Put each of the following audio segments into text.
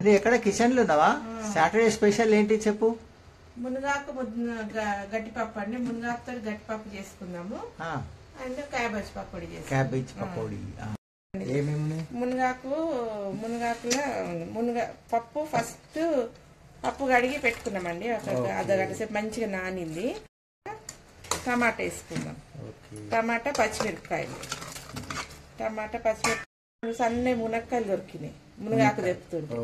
రే ఎక్కడ కిచెన్ లో ఉన్నావా? సాటర్డే స్పెషల్ ఏంటి చెప్పు. మునగాకు గట్టిపప్పు అండి. మునగాకుతో గట్టిపప్పు చేసుకుందాము. అండ్ క్యాబేజ్ పకోడీ చేసుకుందాం. క్యాబేజ్ పకోడీ ఏమేమి? మునగాకులో పప్పు ఫస్ట్ పప్పు కడిగి పెట్టుకున్నామండి. ఒక అర్ధగంట సేపు మంచిగా నానింది. టమాటా వేసుకుందాం. టమాటా పచ్చిమిరపకాయలు సన్న మునక్కాయలు దొరికినాయి. మునగాకు తెప్పుతుంటే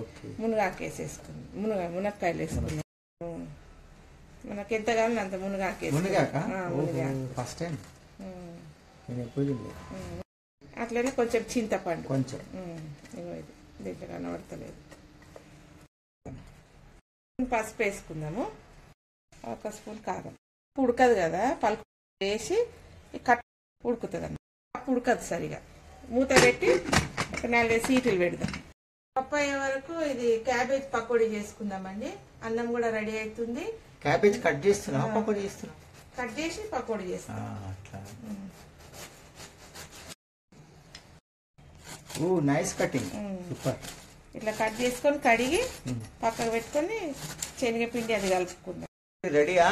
మునగాకు వేసేసుకుందాం. మునక్కాయలు వేసుకుందాం. మనకి ఎంత కావాలి అంత మునగాకు అట్లనే కొంచెం చింతపండు కొంచెం దీంట్లో కనబడతలేదు. పసుపు వేసుకుందాము. ఒక స్పూన్ కారం. ఉడకదు కదా, పలుకు వేసి కట్ ఉడుకుతుంది అన్న. పప్పు ఉడకదు సరిగా. మూత పెట్టి ఒక 4 సీట్లు పెడదాం. పప్పు అయ్యే వరకు ఇది క్యాబేజ్ పకోడీ చేసుకుందామండి. అన్నం కూడా రెడీ అవుతుంది. క్యాబేజ్ కట్ చేస్తున్నా పకోడీ చేస్తున్నా. కట్ చేసి పకోడీ చేస్తాం. Nice cutting, super. ఇట్లా కట్ చేసుకొని కడిగి పక్కకు పెట్టుకొని శనగపిండి అది కలుపుకుందాం. రెడీయా?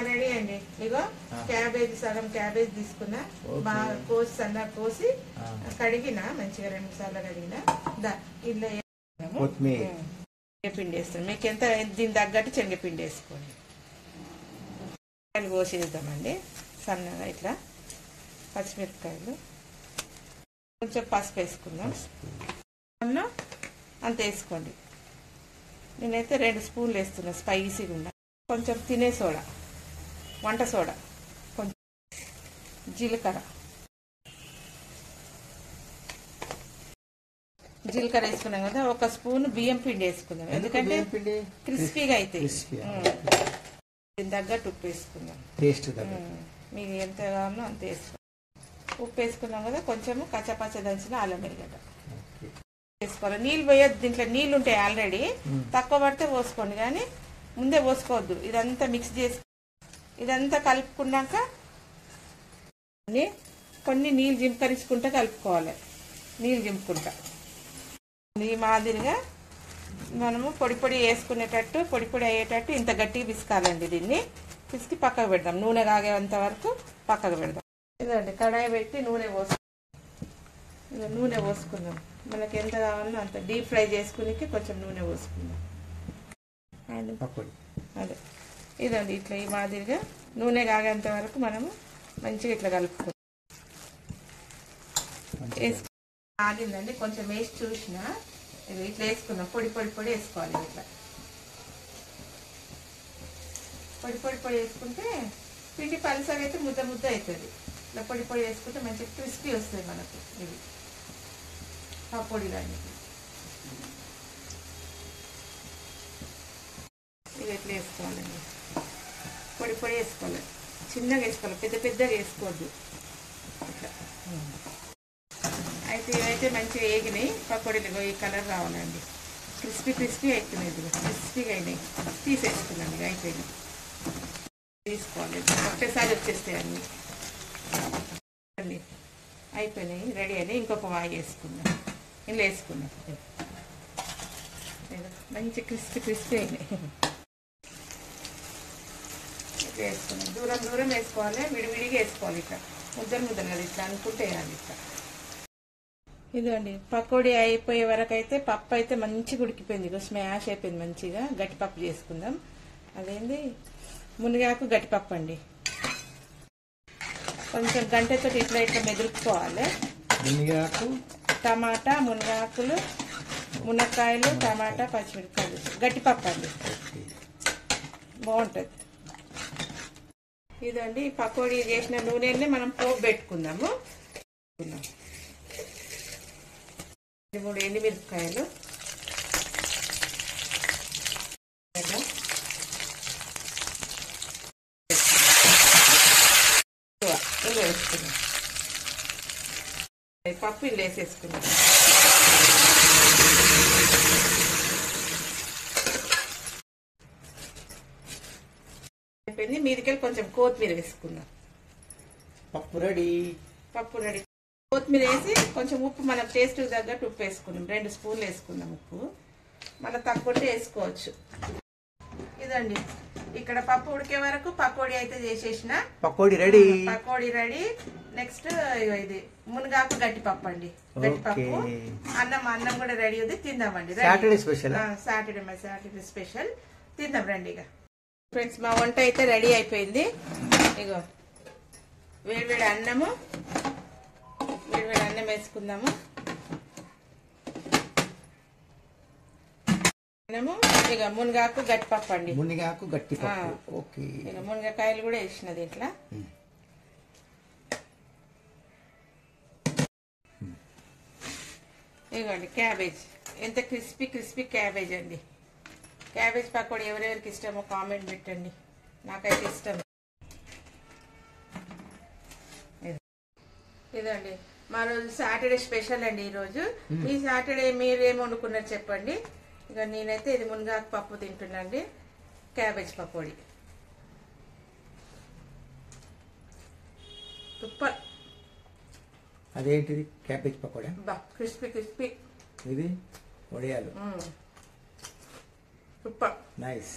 రెడీ అండి. ఇగో క్యాబేజ్ సగం క్యాబేజ్ తీసుకున్నా. బాగా కోసి సన్నగా కోసి కడిగిన మంచిగా 2 సార్లు కడిగిన. ఇట్లా శనగపిండి వేస్తాం. మీకు ఎంత దీని తగ్గట్టు శనగపిండి వేసుకోండి. కోసేద్దామండి సన్నగా. ఇట్లా పచ్చిమిరపకాయలు కొంచెం పసుపు వేసుకుందాం. అంత వేసుకోండి. నేనైతే 2 స్పూన్లు వేస్తున్నా స్పైసీగా ఉండ. కొంచెం తినే సోడా, వంట సోడా, కొంచెం జీలకర్ర వేసుకున్నాం కదా. 1 స్పూన్ బియ్యం పిండి వేసుకుందాం. ఎందుకంటే క్రిస్పీగా అయితే. దీని తగ్గట్టు ఉప్పు వేసుకుందాం. మీకు ఎంత కావాలో అంత వేసుకుందాం. ఉప్పు వేసుకున్నాం కదా. కొంచెము కచ్చపచ్చ దంచిన అల్లం వెల్లిగడ్డ వేసుకోవాలి. నీళ్ళు పోయొద్దు. దీంట్లో నీళ్ళు ఉంటాయి ఆల్రెడీ. తక్కువ పడితే పోసుకోండి, కానీ ముందే పోసుకోవద్దు. ఇదంతా మిక్స్ చేసి ఇదంతా కలుపుకున్నాక కొన్ని నీళ్ళు జింకరించుకుంటా కలుపుకోవాలి. నీళ్ళు జింపుకుంటా ఈ మాదిరిగా మనము పొడి పొడి వేసుకునేటట్టు, పొడి పొడి అయ్యేటట్టు ఇంత గట్టిగా పిసుకాలండి. దీన్ని పిసికి పక్కకు పెడదాం. నూనె కాగేంత వరకు పక్కకు పెడదాం. ఇదండి కడాయి పెట్టి నూనె పోసుకుందాం. మనకి ఎంత కావాలో అంత. డీప్ ఫ్రై చేసుకునేకి కొంచెం నూనె పోసుకుందాం. అదే ఇదండి ఇట్లా ఈ మాదిరిగా నూనె కాగేంత వరకు మనము మంచిగా ఇట్లా కలుపుకుందాం. ఆగిందండి. కొంచెం వేసి చూసిన ఇట్లా వేసుకుందాం. పొడి వేసుకోవాలి. ఇట్లా పొడి వేసుకుంటే పిండి పలసగా అయితే ముద్ద అవుతుంది. ఇట్లా పొడి వేసుకుంటే మంచిగా క్రిస్పీ వస్తుంది మనకు. ఇది ఆ పొడి దాన్ని ఇది ఎట్లా వేసుకోవాలండి. పొడి వేసుకోవాలి. చిన్నగా వేసుకోవాలి, పెద్దగా వేసుకోవద్దు. ఇట్లా అయితే ఇవైతే మంచిగా వేగినాయి. పకోడీలు ఈ కలర్ రావాలండి. క్రిస్పీ అవుతున్నాయి. క్రిస్పీగా అయినాయి. తీసేసుకున్నాను. అయిపోయినాయి. తీసుకోవాలి. ఒకేసారి వచ్చేస్తాయి అన్నీ. అయిపోయినాయి, రెడీ అయినాయి. ఇంకొక వాయి వేసుకుందాం. ఇందులో వేసుకుందాం. మంచి క్రిస్పీ అయినాయి. వేసుకున్నాం. దూరం వేసుకోవాలి. విడివిడిగా వేసుకోవాలి. ఇట్లా ముద్దలు కదా ఇట్లా అనుకుంటే వేయాలి. ఇట్లా ఇదండి పకోడీ అయిపోయే వరకు అయితే పప్పు అయితే మంచిగా ఉడికిపోయింది. స్మాష్ అయిపోయింది. మంచిగా గట్టిపప్పు చేసుకుందాం. అదేంది మునగాకు గట్టిపప్పు అండి. కొంచెం గంటతో ఇట్లా మెదులుకోవాలి. మునగాకు, టమాటా, మునగాకులు, మునక్కాయలు, టమాటా, పచ్చిమిరపకాయలు గట్టిపప్పు అండి. బాగుంటుంది. ఇదండి పకోడీ చేసిన నూనెని మనం పోపు పెట్టుకుందాము. 3 ఎండుమిరపకాయలు, వేసుకున్నాం. పప్పు ఇల్లు వేసేసుకున్నాం. అయిపోయింది. మీదికెళ్ళి కొంచెం కొత్తిమీర వేసుకుందాం. పప్పు రెడీ. కొత్తిమీర వేసి కొంచెం ఉప్పు మనకు టేస్ట్ తగ్గట్టు ఉప్పు వేసుకున్నాం. 2 స్పూన్లు వేసుకున్నాం ఉప్పు. మళ్ళీ తక్కువ ఉంటే వేసుకోవచ్చు. ఇదండి ఇక్కడ పప్పు ఉడికే వరకు పకోడీ అయితే చేసేసిన. Pakodi ready. Pakodi ready. Next ఇది మునగాకు గట్టి పప్పు అండి. గట్టి పప్పు అన్నం కూడా రెడీ ఉంది. తిందామండి. Saturday special. Saturday special. తిందాం రండి. ఇక ఫ్రెండ్స్ మా వంట అయితే రెడీ అయిపోయింది. ఇగో వేడివేడి అన్నం వేసుకుందాము. ఇక మునగాకు గట్టిపప్పు అండి. మునగాకు గట్టిపప్పు. ఓకే. ఇక మునగకాయలు కూడా వేసిన దీంట్లో. ఇగోండి క్యాబేజ్. ఎంత క్రిస్పీ క్యాబేజ్ అండి. క్యాబేజ్ పకోడీ ఎవరెవరికి ఇష్టమో కామెంట్ పెట్టండి. నాకైతే ఇష్టం. ఇదండి మా రోజు సాటర్డే స్పెషల్ అండి. ఈరోజు ఈ సాటర్డే మీరు ఏం వండుకున్నారు చెప్పండి. ఇక నేనైతే ఇది మునగాకు పప్పు తింటున్నాండి. Cabbage pakodi super. అదేంటిది? క్యాబేజ్ పకోడా. బా క్రిస్పీ. ఇది వడియాలు. సూపర్. నైస్.